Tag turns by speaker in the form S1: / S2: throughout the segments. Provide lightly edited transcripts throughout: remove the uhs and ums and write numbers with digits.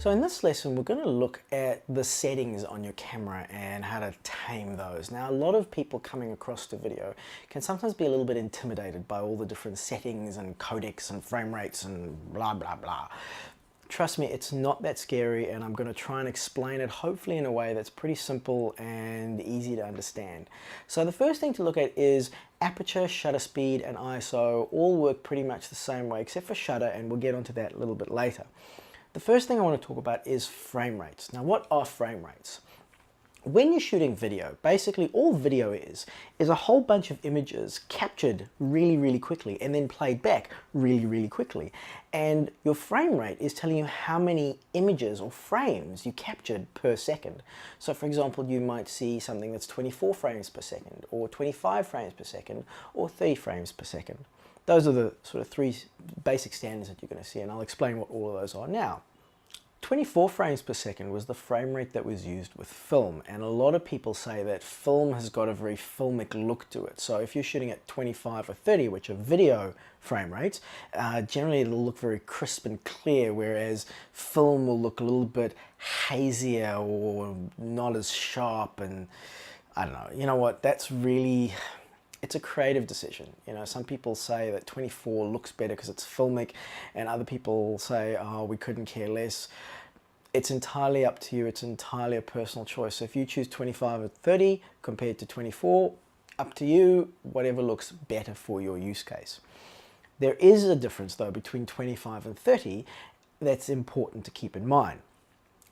S1: So in this lesson, we're going to look at the settings on your camera and how to tame those. Now, a lot of people coming across the video can sometimes be a little bit intimidated by all the different settings and codecs and frame rates and blah, blah, blah. Trust me, it's not that scary, and I'm going to try and explain it hopefully in a way that's pretty simple and easy to understand. So the first thing to look at is aperture, shutter speed, and ISO all work pretty much the same way except for shutter, and we'll get onto that a little bit later. The first thing I want to talk about is frame rates. Now, what are frame rates? When you're shooting video, basically all video is a whole bunch of images captured really, really quickly and then played back really, really quickly. And your frame rate is telling you how many images or frames you captured per second. So for example, you might see something that's 24 frames per second, or 25 frames per second, or 30 frames per second. Those are the sort of three basic standards that you're going to see, and I'll explain what all of those are now. 24 frames per second was the frame rate that was used with film, and a lot of people say that film has got a very filmic look to it. So if you're shooting at 25 or 30, which are video frame rates, generally it'll look very crisp and clear, whereas film will look a little bit hazier or not as sharp, and I don't know. You know what, that's really... It's a creative decision. You know, some people say that 24 looks better because it's filmic, and other people say, oh, we couldn't care less. It's entirely up to you. It's entirely a personal choice. So if you choose 25 or 30 compared to 24, up to you, whatever looks better for your use case. There is a difference though between 25 and 30 that's important to keep in mind.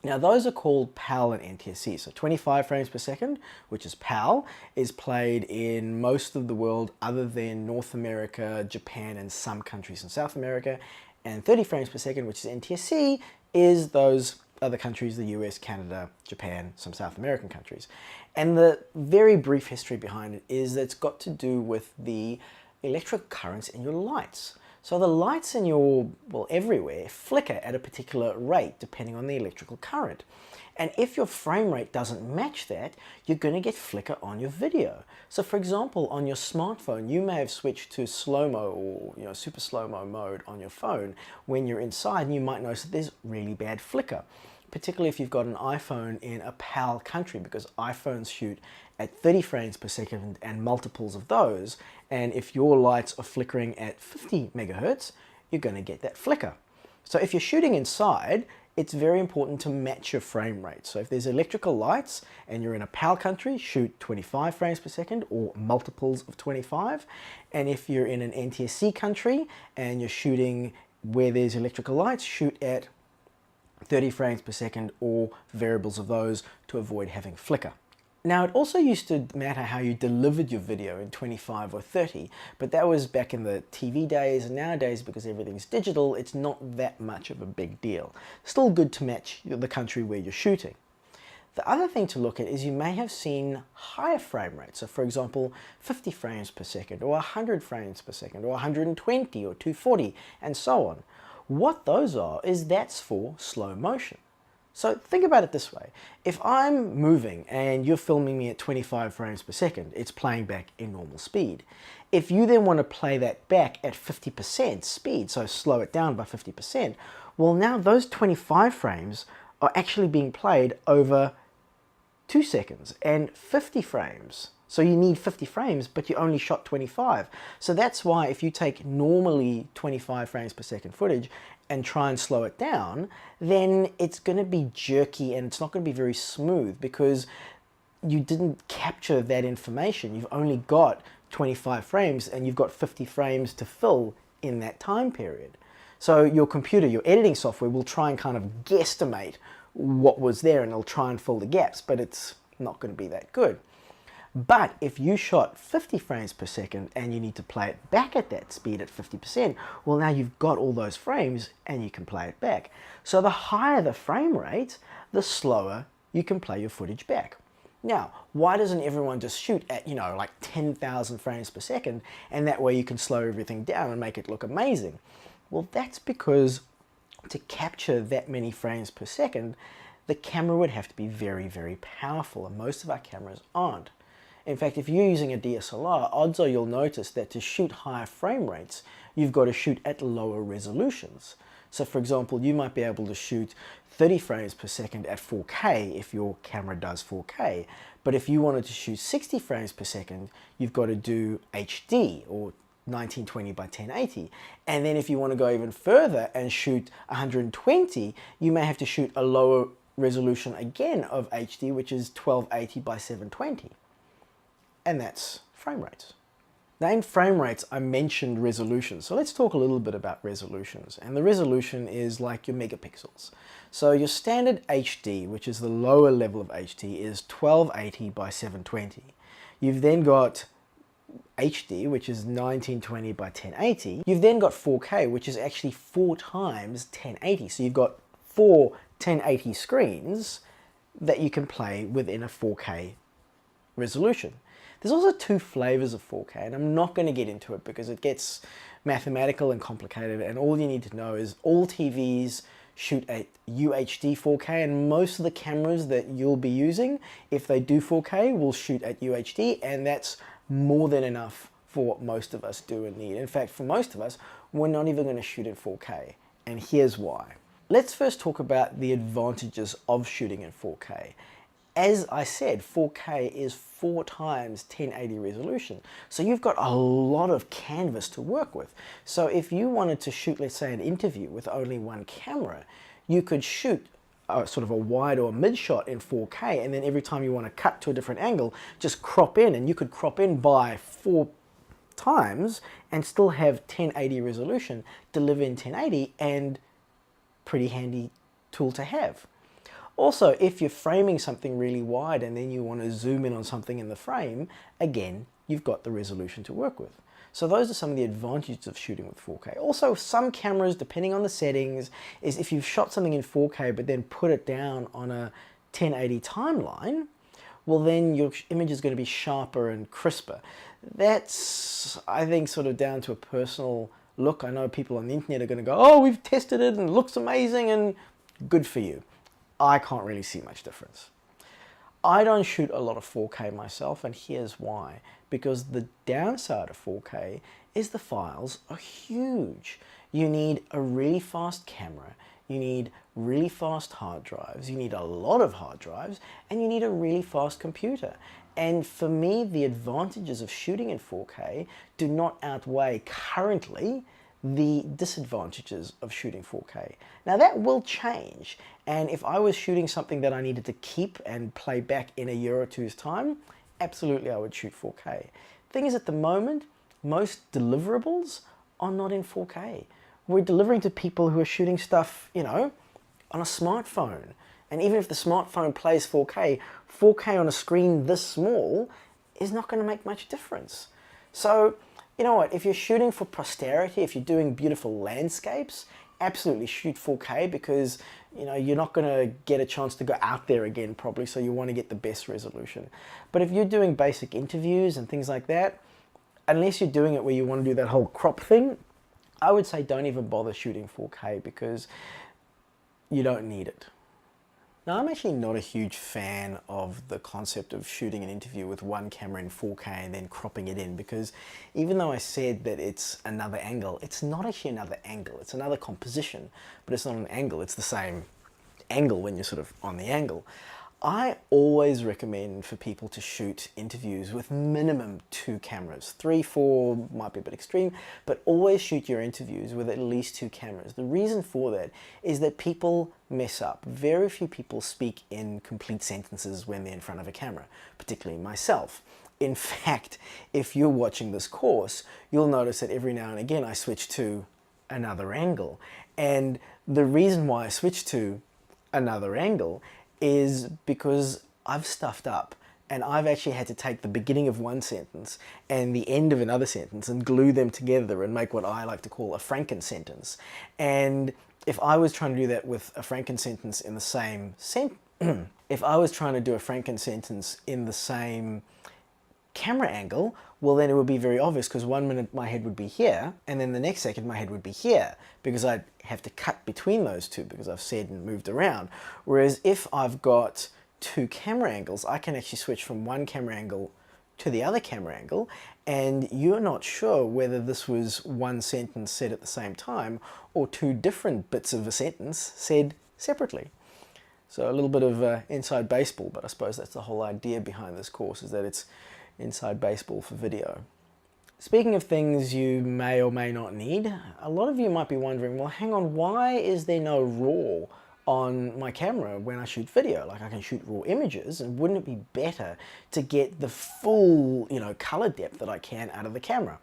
S1: Now those are called PAL and NTSC. So 25 frames per second, which is PAL, is played in most of the world other than North America, Japan, and some countries in South America. And 30 frames per second, which is NTSC, is those other countries, the US, Canada, Japan, some South American countries. And the very brief history behind it is that it's got to do with the electric currents in your lights. So the lights in your, well, everywhere flicker at a particular rate depending on the electrical current. And if your frame rate doesn't match that, you're going to get flicker on your video. So for example, on your smartphone, you may have switched to slow-mo or super slow-mo mode on your phone when you're inside, and you might notice that there's really bad flicker, particularly if you've got an iPhone in a PAL country, because iPhones shoot at 30 frames per second and multiples of those, and if your lights are flickering at 50 megahertz, you're going to get that flicker. So if you're shooting inside, it's very important to match your frame rate. So if there's electrical lights and you're in a PAL country, shoot 25 frames per second or multiples of 25. And if you're in an NTSC country and you're shooting where there's electrical lights, shoot at 30 frames per second or variables of those to avoid having flicker. Now, it also used to matter how you delivered your video in 25 or 30, but that was back in the TV days, and nowadays, because everything's digital, it's not that much of a big deal. Still good to match the country where you're shooting. The other thing to look at is you may have seen higher frame rates. So for example, 50 frames per second, or 100 frames per second, or 120, or 240, and so on. What those are is that's for slow motion. So think about it this way. If I'm moving and you're filming me at 25 frames per second, it's playing back in normal speed. If you then want to play that back at 50% speed, so slow it down by 50%, well, now those 25 frames are actually being played over 2 seconds and 50 frames. So you need 50 frames, but you only shot 25. So that's why if you take normally 25 frames per second footage and try and slow it down, then it's going to be jerky and it's not going to be very smooth because you didn't capture that information. You've only got 25 frames and you've got 50 frames to fill in that time period. So your computer, your editing software will try and kind of guesstimate what was there and it'll try and fill the gaps, but it's not going to be that good. But if you shot 50 frames per second and you need to play it back at that speed at 50%, well, now you've got all those frames and you can play it back. So the higher the frame rate, the slower you can play your footage back. Now, why doesn't everyone just shoot at, like 10,000 frames per second, and that way you can slow everything down and make it look amazing? Well, that's because to capture that many frames per second, the camera would have to be very, very powerful, and most of our cameras aren't. In fact, if you're using a DSLR, odds are you'll notice that to shoot higher frame rates, you've got to shoot at lower resolutions. So for example, you might be able to shoot 30 frames per second at 4K if your camera does 4K. But if you wanted to shoot 60 frames per second, you've got to do HD, or 1920 by 1080. And then if you want to go even further and shoot 120, you may have to shoot a lower resolution again of HD, which is 1280 by 720. And that's frame rates. Now in frame rates, I mentioned resolution. So let's talk a little bit about resolutions. And the resolution is like your megapixels. So your standard HD, which is the lower level of HD, is 1280 by 720. You've then got HD, which is 1920 by 1080. You've then got 4K, which is actually 4 times 1080. So you've got 4 1080 screens that you can play within a 4K resolution. There's also 2 flavors of 4K, and I'm not going to get into it because it gets mathematical and complicated, and all you need to know is all TVs shoot at UHD 4K, and most of the cameras that you'll be using, if they do 4K, will shoot at UHD, and that's more than enough for what most of us do and need. In fact, for most of us, we're not even going to shoot in 4K, and here's why. Let's first talk about the advantages of shooting in 4K. As I said, 4K is 4 times 1080 resolution. So you've got a lot of canvas to work with. So if you wanted to shoot, let's say, an interview with only one camera, you could shoot sort of a wide or mid shot in 4K, and then every time you want to cut to a different angle, just crop in, and you could crop in by 4 times and still have 1080 resolution, deliver in 1080, and pretty handy tool to have. Also, if you're framing something really wide and then you want to zoom in on something in the frame, again, you've got the resolution to work with. So those are some of the advantages of shooting with 4K. Also, some cameras, depending on the settings, is if you've shot something in 4K but then put it down on a 1080 timeline, well then your image is going to be sharper and crisper. That's, I think, sort of down to a personal look. I know people on the internet are going to go, oh, we've tested it and it looks amazing, and good for you. I can't really see much difference. I don't shoot a lot of 4K myself, and here's why. Because the downside of 4K is the files are huge. You need a really fast camera, you need really fast hard drives, you need a lot of hard drives, and you need a really fast computer. And for me, the advantages of shooting in 4K do not outweigh currently the disadvantages of shooting 4K. Now that will change, and if I was shooting something that I needed to keep and play back in a year or two's time, absolutely I would shoot 4K. Thing is, at the moment, most deliverables are not in 4K. We're delivering to people who are shooting stuff, you know, on a smartphone. And even if the smartphone plays 4K, 4K on a screen this small is not going to make much difference. So, you know what, if you're shooting for posterity, if you're doing beautiful landscapes, absolutely shoot 4K, because you know you're not going to get a chance to go out there again probably, so you want to get the best resolution. But if you're doing basic interviews and things like that, unless you're doing it where you want to do that whole crop thing, I would say don't even bother shooting 4K, because you don't need it. Now, I'm actually not a huge fan of the concept of shooting an interview with one camera in 4K and then cropping it in, because even though I said that it's another angle, it's not actually another angle. It's another composition, but it's not an angle. It's the same angle when you're sort of on the angle. I always recommend for people to shoot interviews with minimum 2 cameras. 3, 4 might be a bit extreme, but always shoot your interviews with at least 2 cameras. The reason for that is that people mess up. Very few people speak in complete sentences when they're in front of a camera, particularly myself. In fact, if you're watching this course, you'll notice that every now and again I switch to another angle. And the reason why I switch to another angle is because I've stuffed up, and I've actually had to take the beginning of one sentence and the end of another sentence and glue them together and make what I like to call a Franken-sentence. And if I was trying to do that with a Franken-sentence in the same if I was trying to do a Franken-sentence in the same camera angle, well then it would be very obvious, because 1 minute my head would be here and then the next second my head would be here, because I'd have to cut between those two because I've said and moved around. Whereas if I've got 2 camera angles, I can actually switch from one camera angle to the other camera angle and you're not sure whether this was one sentence said at the same time or two different bits of a sentence said separately. So a little bit of inside baseball, but I suppose that's the whole idea behind this course, is that it's inside baseball for video. Speaking of things you may or may not need, a lot of you might be wondering, well, hang on, why is there no RAW on my camera when I shoot video? Like, I can shoot raw images, and wouldn't it be better to get the full, color depth that I can out of the camera?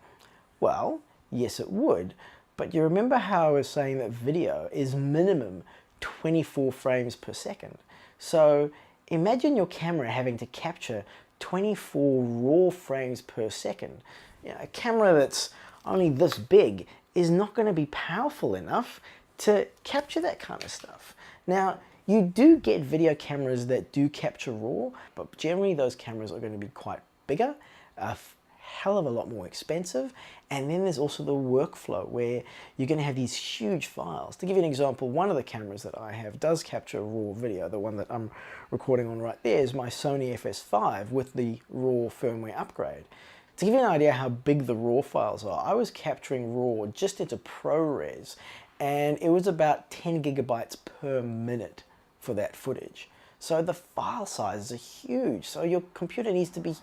S1: Well, yes it would, but you remember how I was saying that video is minimum 24 frames per second. So imagine your camera having to capture 24 raw frames per second. A camera that's only this big is not going to be powerful enough to capture that kind of stuff. Now, you do get video cameras that do capture RAW, but generally those cameras are going to be quite bigger, a hell of a lot more expensive, and then there's also the workflow where you're going to have these huge files. To give you an example, one of the cameras that I have does capture RAW video. The one that I'm recording on right there is my Sony FS5 with the RAW firmware upgrade. To give you an idea how big the RAW files are, I was capturing RAW just into ProRes, and it was about 10 gigabytes per minute for that footage. So the file sizes are huge, so your computer needs to be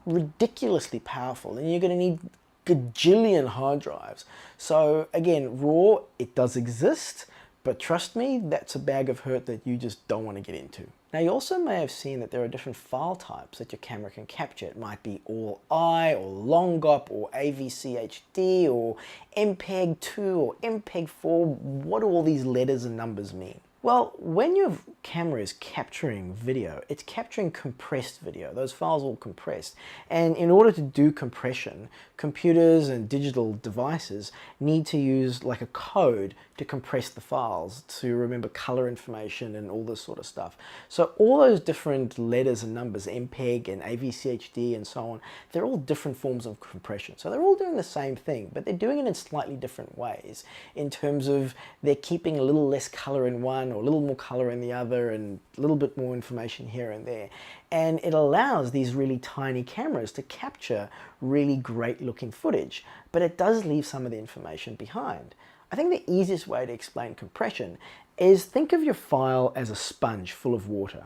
S1: ridiculously powerful, and you're going to need gajillion hard drives. So again, RAW, it does exist, but trust me, that's a bag of hurt that you just don't want to get into. Now, you also may have seen that there are different file types that your camera can capture. It might be ALL-I or LONGOP or AVC HD or MPEG-2 or MPEG-4. What do all these letters and numbers mean? Well, when your camera is capturing video, it's capturing compressed video. Those files are all compressed. And in order to do compression, computers and digital devices need to use like a code to compress the files, to remember color information and all this sort of stuff. So all those different letters and numbers, MPEG and AVCHD and so on, they're all different forms of compression. So they're all doing the same thing, but they're doing it in slightly different ways in terms of they're keeping a little less color in one or a little more color in the other and a little bit more information here and there. And it allows these really tiny cameras to capture really great looking footage, but it does leave some of the information behind. I think the easiest way to explain compression is think of your file as a sponge full of water.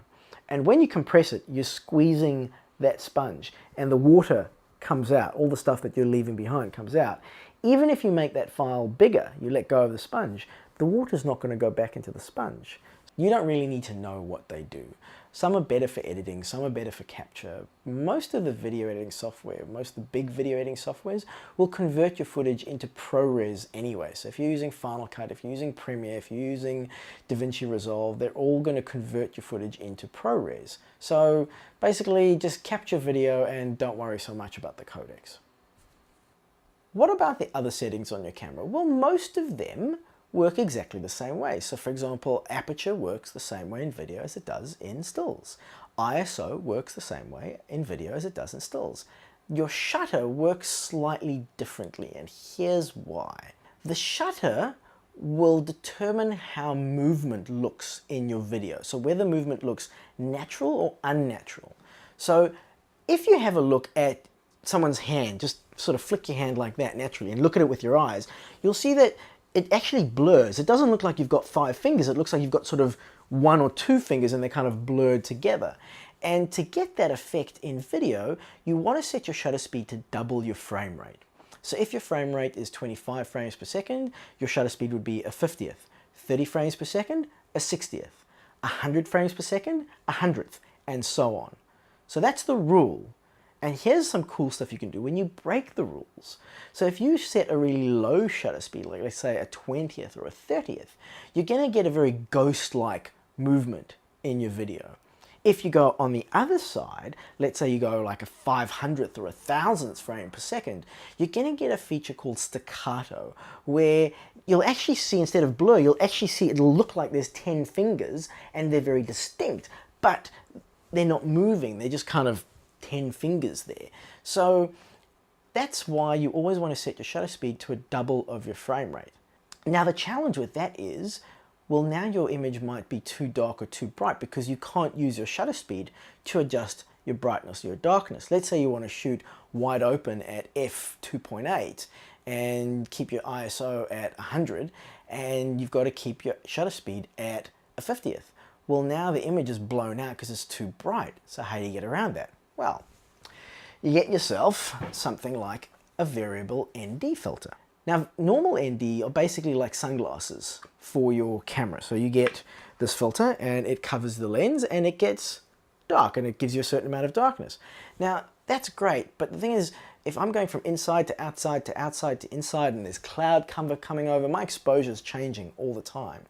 S1: And when you compress it, you're squeezing that sponge and the water comes out, all the stuff that you're leaving behind comes out. Even if you make that file bigger, you let go of the sponge, the water's not going to go back into the sponge. You don't really need to know what they do. Some are better for editing, some are better for capture. Most of the video editing software, most of the big video editing softwares will convert your footage into ProRes anyway. So if you're using Final Cut, if you're using Premiere, if you're using DaVinci Resolve, they're all going to convert your footage into ProRes. So basically just capture video and don't worry so much about the codecs. What about the other settings on your camera? Well, most of them work exactly the same way. So for example, aperture works the same way in video as it does in stills. ISO works the same way in video as it does in stills. Your shutter works slightly differently, and here's why. The shutter will determine how movement looks in your video. So whether movement looks natural or unnatural. So if you have a look at someone's hand, just sort of flick your hand like that naturally and look at it with your eyes, you'll see that it actually blurs. It doesn't look like you've got 5 fingers. It looks like you've got sort of 1 or 2 fingers and they're kind of blurred together. And to get that effect in video, you want to set your shutter speed to double your frame rate. So if your frame rate is 25 frames per second, your shutter speed would be a 50th. 30 frames per second, a 60th. 100 frames per second, a 100th, and so on. So that's the rule. And here's some cool stuff you can do when you break the rules. So if you set a really low shutter speed, like let's say a 20th or a 30th, you're going to get a very ghost-like movement in your video. If you go on the other side, let's say you go like a 500th or a 1000th frame per second, you're going to get a feature called staccato, where you'll actually see, instead of blur, you'll actually see it'll look like there's 10 fingers and they're very distinct, but they're not moving, they're just kind of 10 fingers there. So that's why you always want to set your shutter speed to a double of your frame rate. Now the challenge with that is, well, now your image might be too dark or too bright because you can't use your shutter speed to adjust your brightness, your darkness. Let's say you want to shoot wide open at f2.8 and keep your ISO at 100, and you've got to keep your shutter speed at a 50th. Well, now the image is blown out because it's too bright. So how do you get around that? Well, you get yourself something like a variable ND filter. Now, normal ND are basically like sunglasses for your camera. So you get this filter and it covers the lens and it gets dark and it gives you a certain amount of darkness. Now, that's great, but the thing is, if I'm going from inside to outside to outside to inside and there's cloud cover coming over, my exposure is changing all the time.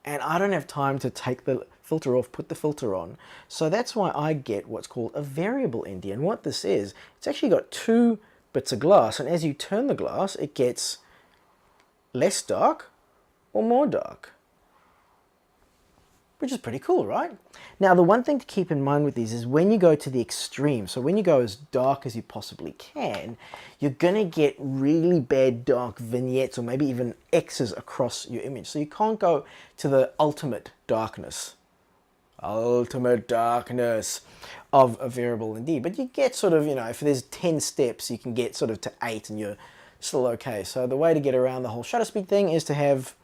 S1: And I don't have time to take the filter off, put the filter on. So that's why I get what's called a variable ND. And what this is, it's actually got two bits of glass, and as you turn the glass, it gets less dark or more dark, which is pretty cool, right? Now, the one thing to keep in mind with these is when you go to the extreme, so when you go as dark as you possibly can, you're gonna get really bad dark vignettes or maybe even X's across your image. So you can't go to the ultimate darkness of a variable ND, but you get sort of, you know, if there's 10 steps, you can get sort of to 8 and you're still okay. So the way to get around the whole shutter speed thing is to have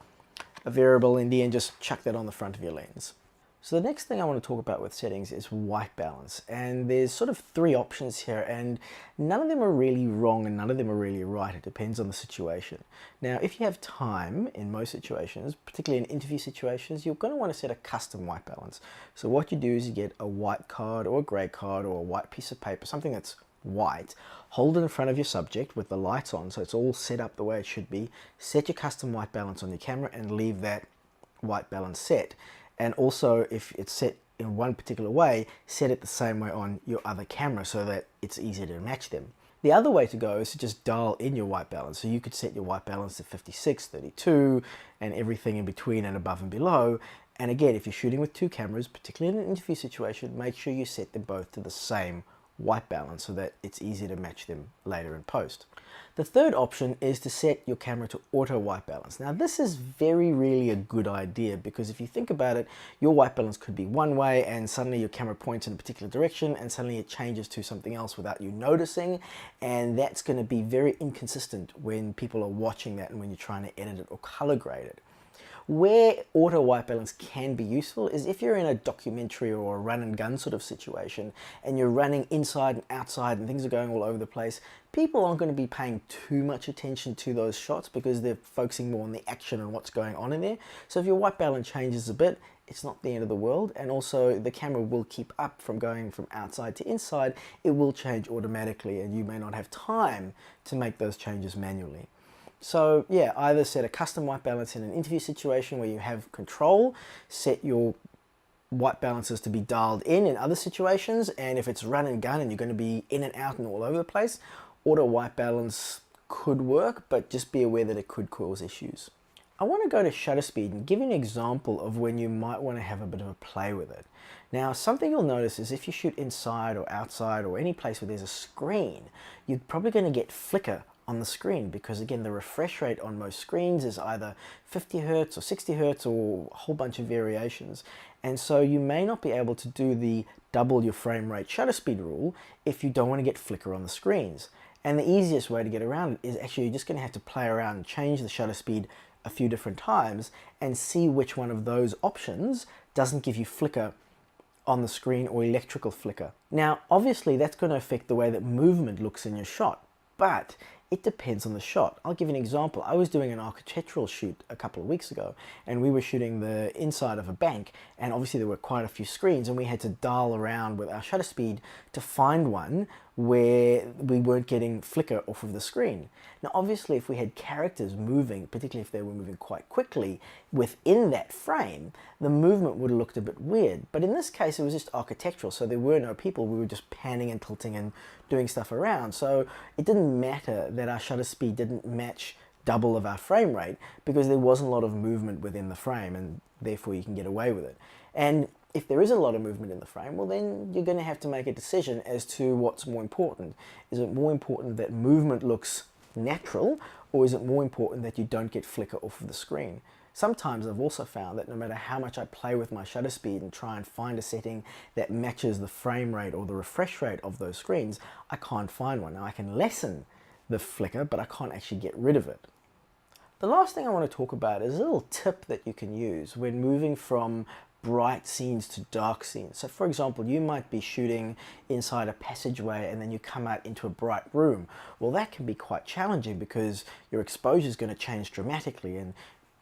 S1: a variable ND and just chuck that on the front of your lens. So the next thing I want to talk about with settings is white balance, and there's sort of 3 options here, and none of them are really wrong and none of them are really right. It depends on the situation. Now, if you have time, in most situations, particularly in interview situations, you're going to want to set a custom white balance. So what you do is you get a white card or a grey card or a white piece of paper, something that's white, hold it in front of your subject with the lights on so it's all set up the way it should be, set your custom white balance on your camera and leave that white balance set. And also, if it's set in one particular way, set it the same way on your other camera so that it's easier to match them. The other way to go is to just dial in your white balance. So you could set your white balance to 56, 32, and everything in between and above and below. And again, if you're shooting with 2 cameras, particularly in an interview situation, make sure you set them both to the same white balance so that it's easy to match them later in post. The third option is to set your camera to auto white balance. Now, this is very rarely a good idea because if you think about it, your white balance could be one way and suddenly your camera points in a particular direction and suddenly it changes to something else without you noticing, and that's going to be very inconsistent when people are watching that and when you're trying to edit it or color grade it. Where auto white balance can be useful is if you're in a documentary or a run and gun sort of situation and you're running inside and outside and things are going all over the place, people aren't going to be paying too much attention to those shots because they're focusing more on the action and what's going on in there. So if your white balance changes a bit, it's not the end of the world, and also the camera will keep up from going from outside to inside. It will change automatically and you may not have time to make those changes manually. So yeah, either set a custom white balance in an interview situation where you have control, set your white balances to be dialed in other situations, and if it's run and gun and you're going to be in and out and all over the place, auto white balance could work, but just be aware that it could cause issues. I want to go to shutter speed and give you an example of when you might want to have a bit of a play with it. Now, something you'll notice is if you shoot inside or outside or any place where there's a screen, you're probably going to get flicker on the screen because again the refresh rate on most screens is either 50 Hertz or 60 Hertz or a whole bunch of variations, and so you may not be able to do the double your frame rate shutter speed rule if you don't want to get flicker on the screens. And the easiest way to get around it is actually you're just going to have to play around and change the shutter speed a few different times and see which one of those options doesn't give you flicker on the screen or electrical flicker. Now obviously that's going to affect the way that movement looks in your shot, but it depends on the shot. I'll give you an example. I was doing an architectural shoot a couple of weeks ago and we were shooting the inside of a bank, and obviously there were quite a few screens and we had to dial around with our shutter speed to find one where we weren't getting flicker off of the screen. Now obviously if we had characters moving, particularly if they were moving quite quickly within that frame, the movement would have looked a bit weird. But in this case it was just architectural, so there were no people. We were just panning and tilting and doing stuff around. So it didn't matter that our shutter speed didn't match double of our frame rate because there wasn't a lot of movement within the frame, and therefore you can get away with it. And if there is a lot of movement in the frame, well then you're going to have to make a decision as to what's more important. Is it more important that movement looks natural, or is it more important that you don't get flicker off of the screen? Sometimes I've also found that no matter how much I play with my shutter speed and try and find a setting that matches the frame rate or the refresh rate of those screens, I can't find one. Now I can lessen the flicker, but I can't actually get rid of it. The last thing I want to talk about is a little tip that you can use when moving from bright scenes to dark scenes. So for example, you might be shooting inside a passageway and then you come out into a bright room. Well, that can be quite challenging because your exposure is going to change dramatically, and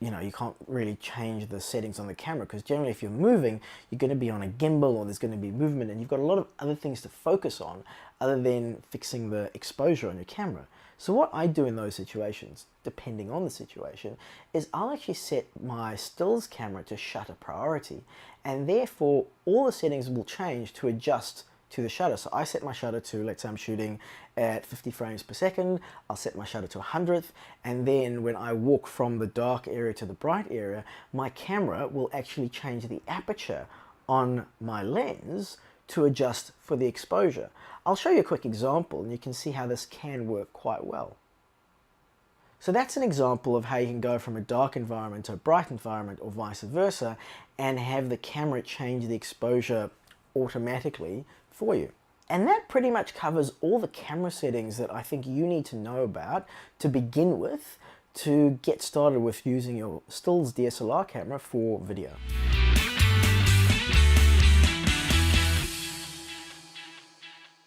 S1: you can't really change the settings on the camera because generally if you're moving, you're going to be on a gimbal or there's going to be movement and you've got a lot of other things to focus on other than fixing the exposure on your camera. So what I do in those situations, depending on the situation, is I'll actually set my stills camera to shutter priority, and therefore all the settings will change to adjust to the shutter. So I set my shutter to, let's say I'm shooting at 50 frames per second, I'll set my shutter to 100th, and then when I walk from the dark area to the bright area, my camera will actually change the aperture on my lens to adjust for the exposure. I'll show you a quick example and you can see how this can work quite well. So that's an example of how you can go from a dark environment to a bright environment or vice versa and have the camera change the exposure automatically for you. And that pretty much covers all the camera settings that I think you need to know about to begin with to get started with using your stills DSLR camera for video.